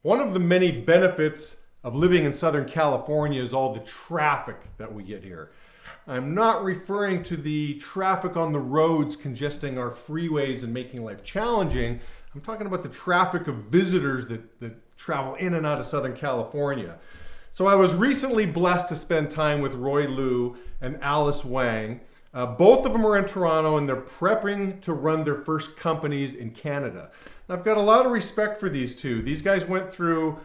One of the many benefits of living in Southern California is all the traffic that we get here. I'm not referring to the traffic on the roads congesting our freeways and making life challenging. I'm talking about the traffic of visitors that travel in and out of Southern California. So I was recently blessed to spend time with Roy Liu and Alice Wang. Both of them are in Toronto and they're prepping to run their first companies in Canada. I've got a lot of respect for these two. These guys went through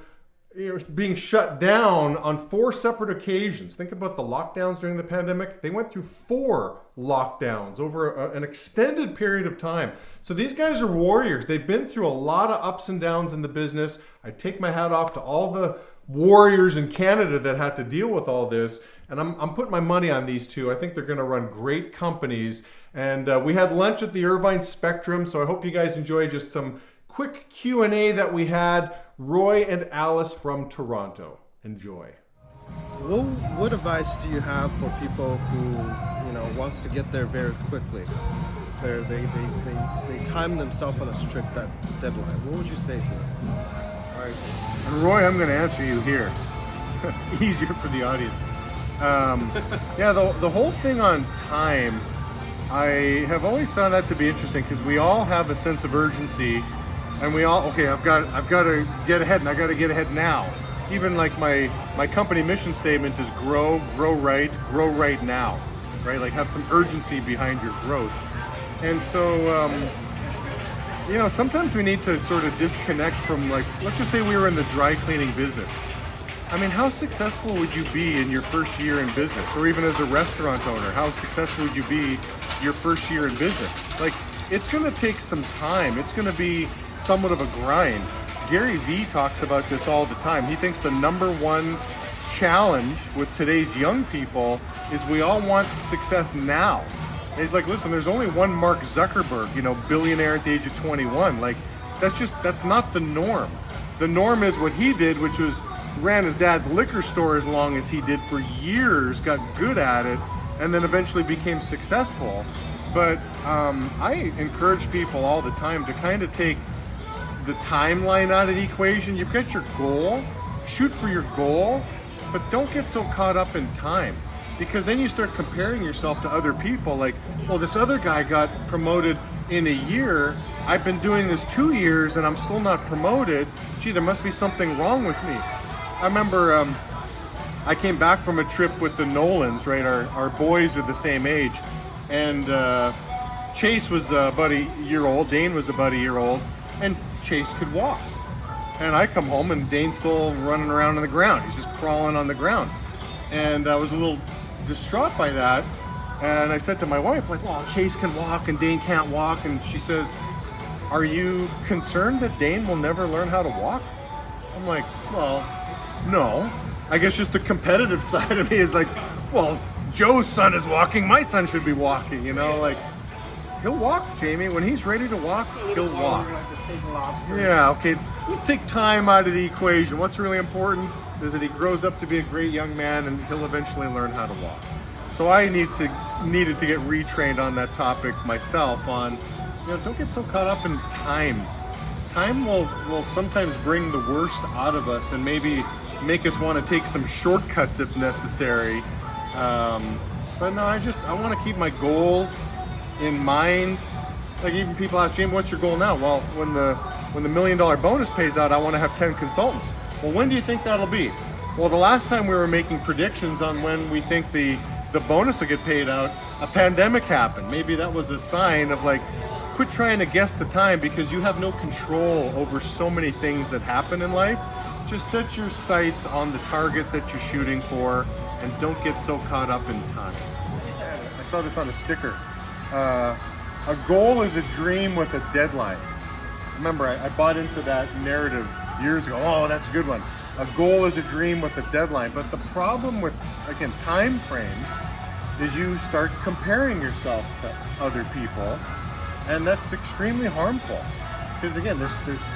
being shut down on 4 separate occasions. Think about the lockdowns during the pandemic. They went through 4 lockdowns over an extended period of time. So these guys are warriors. They've been through a lot of ups and downs in the business. I take my hat off to all the warriors in Canada that had to deal with all this. And I'm putting my money on these two. I think they're going to run great companies. And we had lunch at the Irvine Spectrum, so I hope you guys enjoy just some quick Q&A that we had. Roy and Alice from Toronto. Enjoy. What advice do you have for people who wants to get there very quickly? They time themselves on a strict deadline. What would you say to them? All right. And Roy, I'm going to answer you here. Easier for the audience. The whole thing on time, I have always found that to be interesting because we all have a sense of urgency, and we all I've got to get ahead, and I got to get ahead now. Even like my company mission statement is grow right now, right? Like have some urgency behind your growth. And so sometimes we need to sort of disconnect from, like, let's just say we were in the dry cleaning business. I mean, how successful would you be in your first year in business? Or even as a restaurant owner, how successful would you be your first year in business? Like, it's going to take some time. It's going to be somewhat of a grind. Gary Vee talks about this all the time. He thinks the number one challenge with today's young people is we all want success now. And he's like, listen, there's only one Mark Zuckerberg, billionaire at the age of 21. Like, that's not the norm. The norm is what he did, which was ran his dad's liquor store as long as he did for years, got good at it, and then eventually became successful. But I encourage people all the time to kind of take the timeline out of the equation. You've got your goal, shoot for your goal, but don't get so caught up in time, because then you start comparing yourself to other people. Like, well, this other guy got promoted in a year. I've been doing this 2 years and I'm still not promoted. Gee, there must be something wrong with me. I remember I came back from a trip with the Nolans, right? Our boys are the same age. And Chase was about a year old, Dane was about a year old, and Chase could walk. And I come home and Dane's still running around on the ground. He's just crawling on the ground. And I was a little distraught by that. And I said to my wife, like, well, Chase can walk and Dane can't walk. And she says, are you concerned that Dane will never learn how to walk? I'm like, well, no. I guess just the competitive side of me is like, well, Joe's son is walking, my son should be walking, like, he'll walk, Jamie. When he's ready to walk, he'll walk. Yeah, okay. Let's take time out of the equation. What's really important is that he grows up to be a great young man and he'll eventually learn how to walk. So I needed to get retrained on that topic myself on, don't get so caught up in time. Time will sometimes bring the worst out of us and maybe make us want to take some shortcuts if necessary. But no, I want to keep my goals in mind. Like, even people ask, James, what's your goal now? Well, when the $1 million bonus pays out, I want to have 10 consultants. Well, when do you think that'll be? Well, the last time we were making predictions on when we think the bonus will get paid out, a pandemic happened. Maybe that was a sign of, like, quit trying to guess the time, because you have no control over so many things that happen in life. Just set your sights on the target that you're shooting for and don't get so caught up in time. I saw this on a sticker. A goal is a dream with a deadline. Remember, I bought into that narrative years ago. Oh, that's a good one. A goal is a dream with a deadline. But the problem with, again, time frames is you start comparing yourself to other people, and that's extremely harmful. Because again, there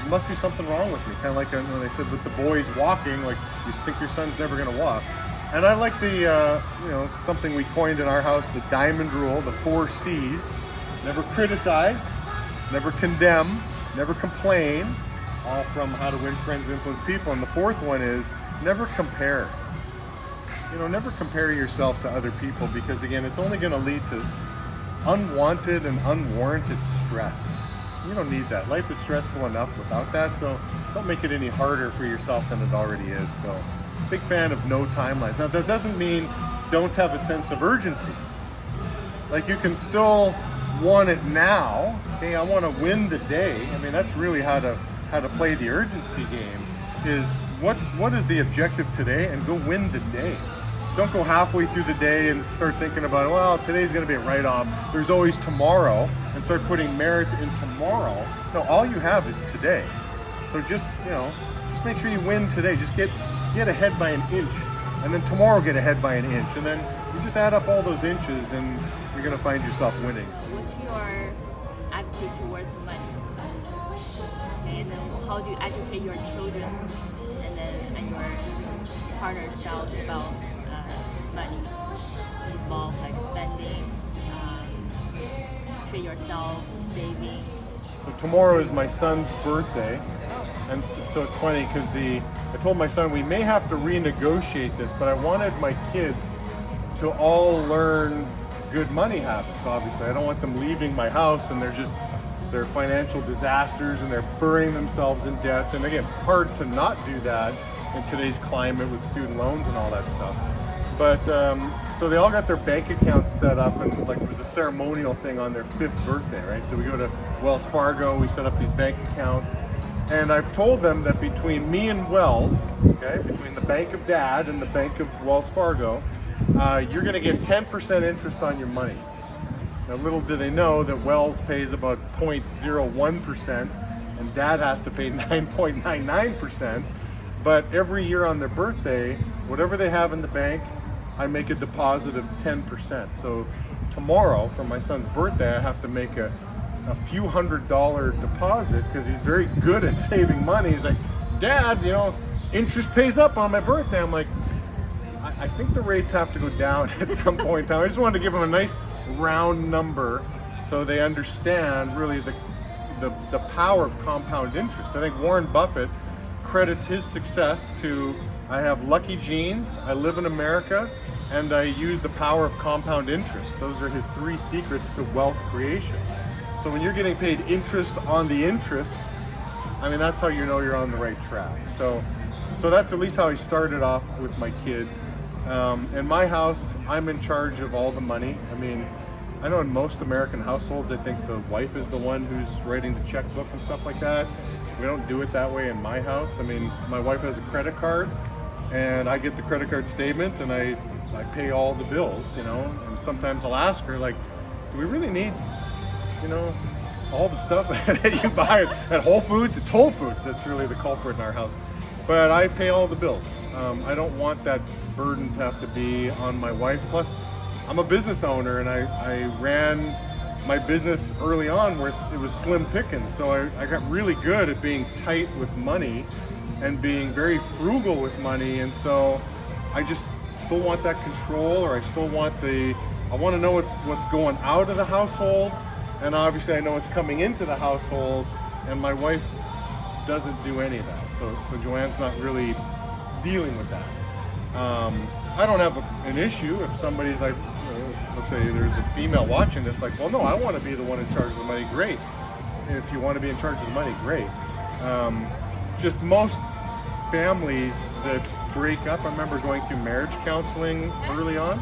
must be something wrong with me. Kind of like when I said with the boys walking, like, you think your son's never going to walk. And I like the, something we coined in our house, the diamond rule, the 4 C's. Never criticize, never condemn, never complain, all from How to Win Friends, Influence People. And the fourth one is never compare. Never compare yourself to other people, because again, it's only going to lead to unwanted and unwarranted stress. You don't need that. Life is stressful enough without that, so don't make it any harder for yourself than it already is. So, big fan of no timelines. Now, that doesn't mean don't have a sense of urgency. Like, you can still want it now. Okay, I want to win the day. I mean, that's really how to play the urgency game. Is what is the objective today, and go win the day. Don't go halfway through the day and start thinking about, well, today's going to be a write-off. There's always tomorrow, and start putting merit in tomorrow. No, all you have is today. So just make sure you win today. Just get ahead by an inch, and then tomorrow get ahead by an inch, and then you just add up all those inches, and you're going to find yourself winning. What's your attitude towards money? And then how do you educate your children and your partner self about money? Involve like spending, treat yourself, savings. So tomorrow is my son's birthday, and so it's funny because I told my son we may have to renegotiate this, but I wanted my kids to all learn good money habits. Obviously, I don't want them leaving my house and they're financial disasters and they're burying themselves in debt. And again, hard to not do that in today's climate with student loans and all that stuff. But so they all got their bank accounts set up, and like it was a ceremonial thing on their 5th birthday, right? So we go to Wells Fargo, we set up these bank accounts, and I've told them that between me and Wells, okay, between the Bank of Dad and the Bank of Wells Fargo, you're going to get 10% interest on your money. Now, little do they know that Wells pays about 0.01%, and Dad has to pay 9.99%. But every year on their birthday, whatever they have in the bank, I make a deposit of 10%. So tomorrow, for my son's birthday, I have to make a few $100 deposit because he's very good at saving money. He's like, Dad, interest pays up on my birthday. I'm like, I think the rates have to go down at some point in time. I just wanted to give them a nice round number so they understand really the power of compound interest. I think Warren Buffett credits his success to, I have lucky genes, I live in America, and I use the power of compound interest. Those are his 3 secrets to wealth creation. So when you're getting paid interest on the interest, I mean, that's how you know you're on the right track. So that's at least how I started off with my kids. In my house, I'm in charge of all the money. I mean, I know in most American households, I think the wife is the one who's writing the checkbook and stuff like that. We don't do it that way in my house. I mean, my wife has a credit card, and I get the credit card statement, and I pay all the bills, and sometimes I'll ask her, like, do we really need, all the stuff that you buy at Whole Foods? It's Whole Foods that's really the culprit in our house. But I pay all the bills. I don't want that burden to have to be on my wife. Plus, I'm a business owner, and I ran my business early on where it was slim pickings. So I got really good at being tight with money and being very frugal with money. And so I just still want that control, or I want to know what's going out of the household. And obviously I know what's coming into the household, and my wife doesn't do any of that. So Joanne's not really dealing with that. I don't have an issue if somebody's like, let's say there's a female watching this, like, well, no, I want to be the one in charge of the money. Great. If you want to be in charge of the money, great. Just most families that break up, I remember going through marriage counseling early on,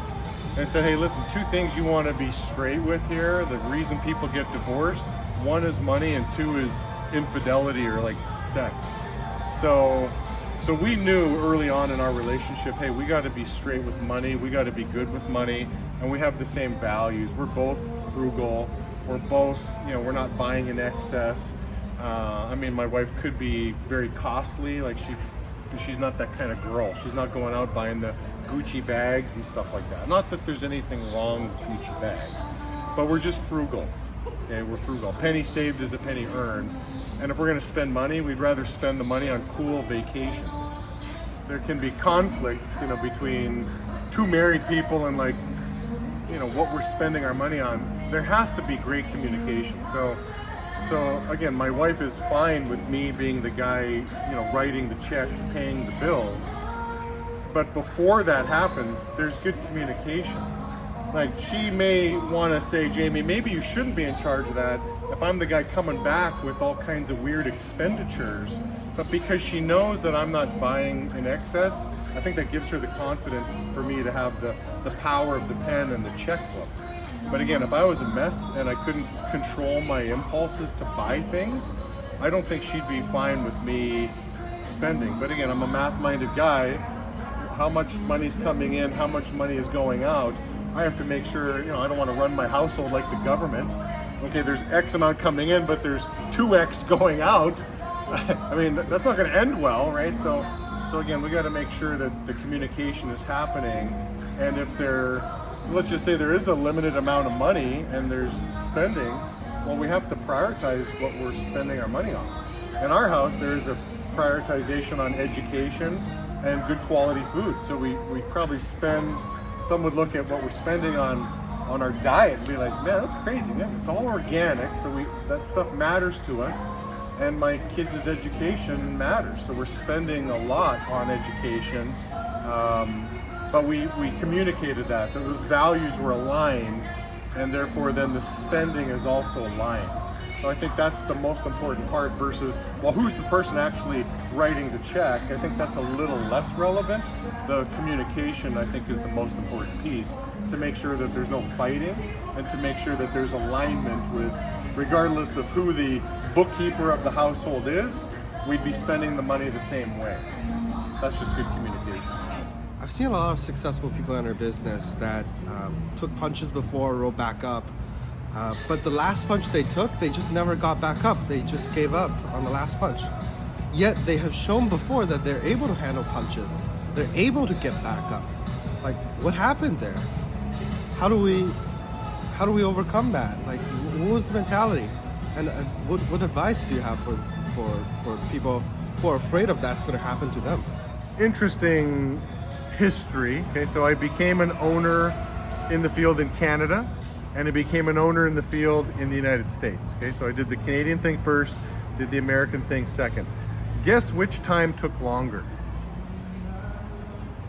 and said, hey, listen, 2 things you want to be straight with here. The reason people get divorced, 1 is money, and 2 is infidelity or like sex. So we knew early on in our relationship, hey, we got to be straight with money. We got to be good with money, and we have the same values. We're both frugal. We're both, we're not buying in excess. I mean, my wife could be very costly. Like she's not that kind of girl. She's not going out buying the Gucci bags and stuff like that. Not that there's anything wrong with Gucci bags, but we're just frugal. Okay, we're frugal. Penny saved is a penny earned. And if we're going to spend money, we'd rather spend the money on cool vacations. There can be conflict, between 2 married people and what we're spending our money on. There has to be great communication. So So again, my wife is fine with me being the guy, writing the checks, paying the bills. But before that happens, there's good communication. Like, she may want to say, Jamie, maybe you shouldn't be in charge of that if I'm the guy coming back with all kinds of weird expenditures. But because she knows that I'm not buying in excess, I think that gives her the confidence for me to have the power of the pen and the checkbook. But again, if I was a mess and I couldn't control my impulses to buy things, I don't think she'd be fine with me spending. But again, I'm a math-minded guy. How much money's coming in, how much money is going out, I have to make sure, I don't want to run my household like the government. Okay, there's X amount coming in, but there's 2X going out. I mean, that's not going to end well, right? So again, we got to make sure that the communication is happening. And if let's just say there is a limited amount of money and there's spending, well, we have to prioritize what we're spending our money on. In our house, there is a prioritization on education and good quality food. So we probably spend, some would look at what we're spending on our diet and be like, man, that's crazy, man. It's all organic, so that stuff matters to us. And my kids' education matters. So we're spending a lot on education. But we communicated that those values were aligned, and therefore then the spending is also aligned. So I think that's the most important part versus, well, who's the person actually writing the check? I think that's a little less relevant. The communication, I think, is the most important piece to make sure that there's no fighting and to make sure that there's alignment with, regardless of who the bookkeeper of the household is, we'd be spending the money the same way. That's just good communication. I've seen a lot of successful people in our business that took punches before, rolled back up. But the last punch they took, they just never got back up. They just gave up on the last punch. Yet they have shown before that they're able to handle punches. They're able to get back up. Like, what happened there? How do we overcome that? Like, what was the mentality? And what advice do you have for people who are afraid of that's going to happen to them? Interesting history. Okay, so I became an owner in the field in Canada, and I became an owner in the field in the United States. Okay, so I did the Canadian thing first, did the American thing second. Guess which time took longer?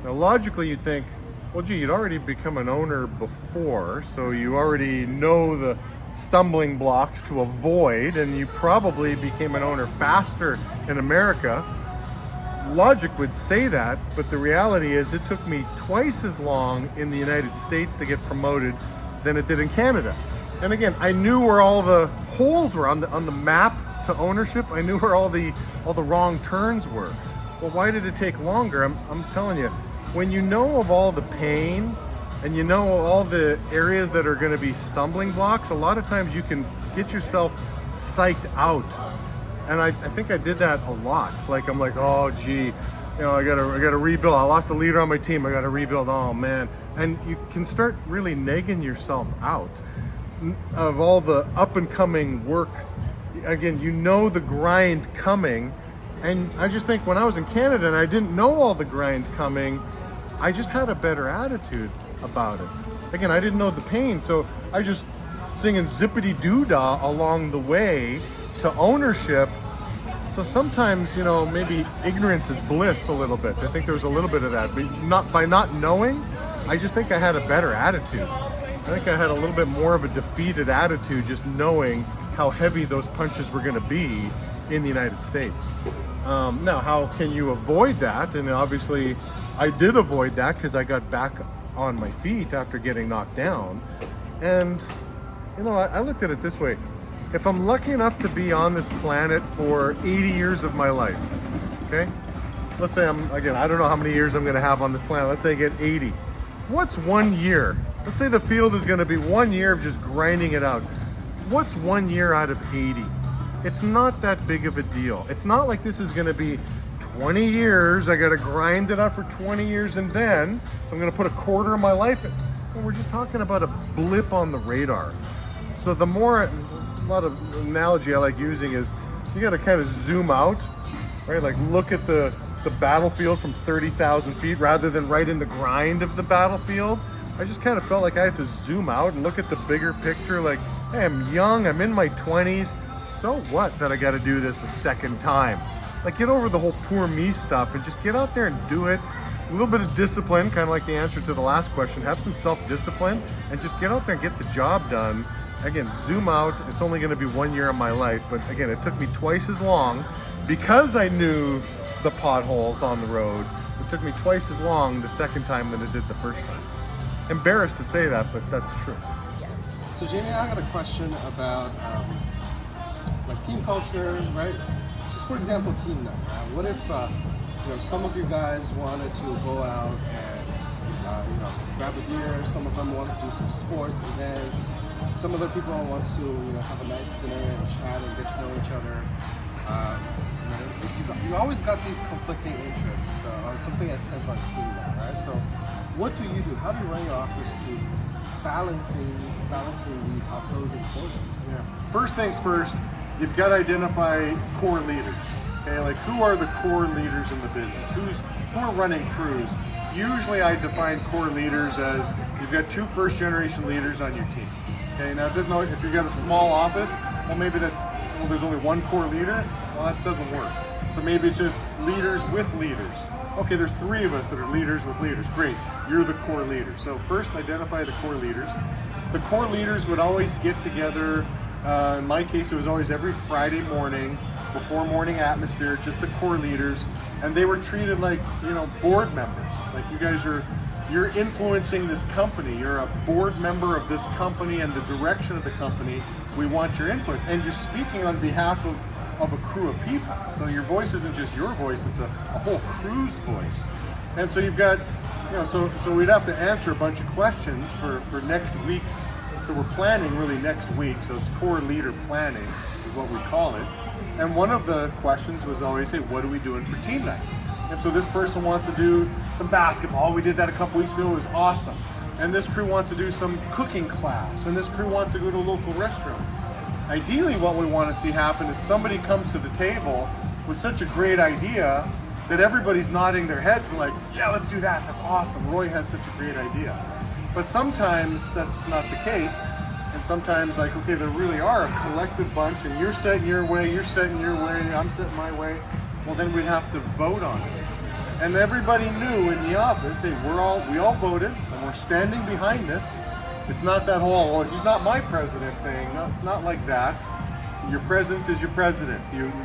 Now, logically, you'd think, well, gee, you'd already become an owner before, so you already know the stumbling blocks to avoid, and you probably became an owner faster in America. Logic would say that, but the reality is it took me twice as long in the United States to get promoted than it did in Canada. And again, I knew where all the holes were on the map to ownership. I knew where all the wrong turns were. Well, why did it take longer? I'm telling you, when you know of all the pain and you know all the areas that are going to be stumbling blocks, a lot of times you can get yourself psyched out. And I think I did that a lot. Like, I'm like, oh gee, I gotta rebuild. I lost a leader on my team. I gotta rebuild. Oh man. And you can start really nagging yourself out of all the up and coming work. Again, you know the grind coming. And I just think when I was in Canada and I didn't know all the grind coming, I just had a better attitude about it. Again, I didn't know the pain, so I just singing zippity doo dah along the way to ownership. So sometimes, maybe ignorance is bliss a little bit. I think there was a little bit of that, but by not knowing, I just think I had a better attitude. I think I had a little bit more of a defeated attitude just knowing how heavy those punches were going to be in the United States. Now, how can you avoid that? And obviously, I did avoid that because I got back on my feet after getting knocked down. And, I looked at it this way. If I'm lucky enough to be on this planet for 80 years of my life, okay? Let's say I don't know how many years I'm gonna have on this planet. Let's say I get 80. What's 1 year? Let's say the field is gonna be 1 year of just grinding it out. What's 1 year out of 80? It's not that big of a deal. It's not like this is gonna be 20 years. I gotta grind it out for 20 years and then, so I'm gonna put a quarter of my life in. Well, we're just talking about a blip on the radar. So a lot of analogy I like using is you got to kind of zoom out, right? Like look at the battlefield from 30,000 feet rather than right in the grind of the battlefield. I just kind of felt like I had to zoom out and look at the bigger picture. Like, hey, I'm young, I'm in my 20s. so what that I got to do this a second time? Like, get over the whole poor me stuff and just get out there and do it. A little bit of discipline, kind of like the answer to the last question. Have some self-discipline and just get out there and get the job done. Again, zoom out. It's only going to be 1 year of my life, but again, it took me twice as long because I knew the potholes on the road. It took me twice as long the second time than it did the first time. Embarrassed to say that, but that's true. Yes. So Jamie, I got a question about like team culture, right? Just for example, team night. What if some of you guys wanted to go out and grab a beer? Some of them want to do some sports events. Some other people want to have a nice dinner and chat and get to know each other. You always got these conflicting interests on something as simple as team night, right? So what do you do? How do you run your office to balancing these opposing forces? Yeah. First things first, you've got to identify core leaders. Okay, like who are the core leaders in the business? Who are running crews? Usually I define core leaders as you've got 2 first-generation leaders on your team. Okay, now it doesn't know if you've got a small office, well maybe there's only 1 core leader, well that doesn't work. So maybe it's just leaders with leaders. Okay, there's 3 of us that are leaders with leaders. Great, you're the core leader. So first identify the core leaders. The core leaders would always get together, in my case it was always every Friday morning before morning atmosphere, just the core leaders, and they were treated like, board members. Like you're influencing this company, you're a board member of this company and the direction of the company, we want your input. And you're speaking on behalf of a crew of people. So your voice isn't just your voice, it's a whole crew's voice. And so you've got, so we'd have to answer a bunch of questions for next week's, so we're planning really next week, so it's core leader planning is what we call it. And one of the questions was always, hey, what are we doing for team night? And so this person wants to do some basketball. We did that a couple weeks ago, it was awesome. And this crew wants to do some cooking class, and this crew wants to go to a local restaurant. Ideally, what we want to see happen is somebody comes to the table with such a great idea that everybody's nodding their heads and like, yeah, let's do that, that's awesome. Roy has such a great idea. But sometimes that's not the case. And sometimes like, okay, there really are a collective bunch and you're setting your way, you're setting your way, I'm setting my way. Well, then we'd have to vote on it. And everybody knew in the office, hey, we all voted and we're standing behind this. It's not that whole, well, he's not my president thing. No, it's not like that. Your president is your president.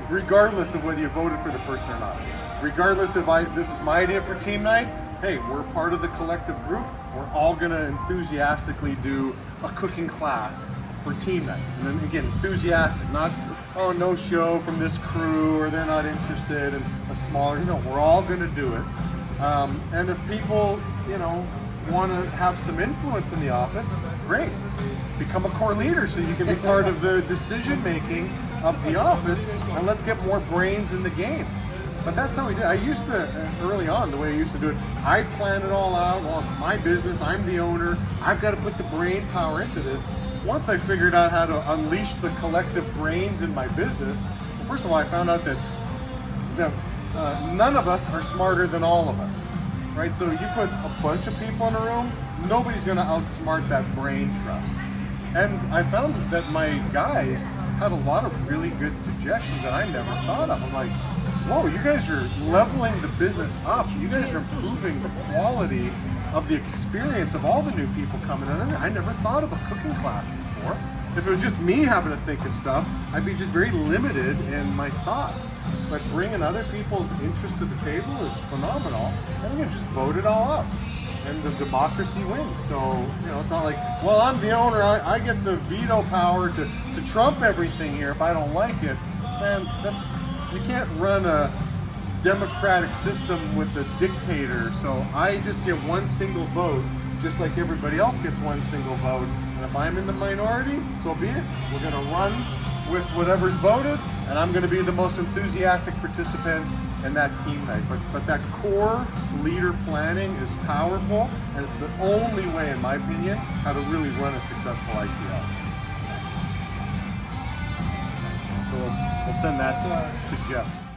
Regardless of whether you voted for the person or not. Regardless if this is my idea for team night, hey, we're part of the collective group. We're all gonna enthusiastically do a cooking class for team night. And then again, enthusiastic, not, oh, no show from this crew or they're not interested in a smaller, we're all gonna do it. And if people, want to have some influence in the office, great. Become a core leader so you can be part of the decision making of the office, and let's get more brains in the game. But that's how we did. I used to, early on, the way I used to do it, I'd plan it all out. Well, it's my business, I'm the owner, I've got to put the brain power into this. Once I figured out how to unleash the collective brains in my business, well, first of all, I found out that none of us are smarter than all of us. Right, so you put a bunch of people in a room, nobody's going to outsmart that brain trust. And I found that my guys had a lot of really good suggestions that I never thought of. I'm like, whoa, you guys are leveling the business up. You guys are improving the quality of the experience of all the new people coming in. I never thought of a cooking class before. If it was just me having to think of stuff, I'd be just very limited in my thoughts. But bringing other people's interest to the table is phenomenal. And again, just vote it all up. And the democracy wins. So, it's not like, well, I'm the owner, I get the veto power to trump everything here if I don't like it. Man, you can't run a democratic system with a dictator. So I just get one single vote, just like everybody else gets one single vote. And if I'm in the minority, so be it. We're going to run with whatever's voted, and I'm going to be the most enthusiastic participant in that team night. But that core leader planning is powerful, and it's the only way, in my opinion, how to really run a successful ICL. So we'll send that to Jeff.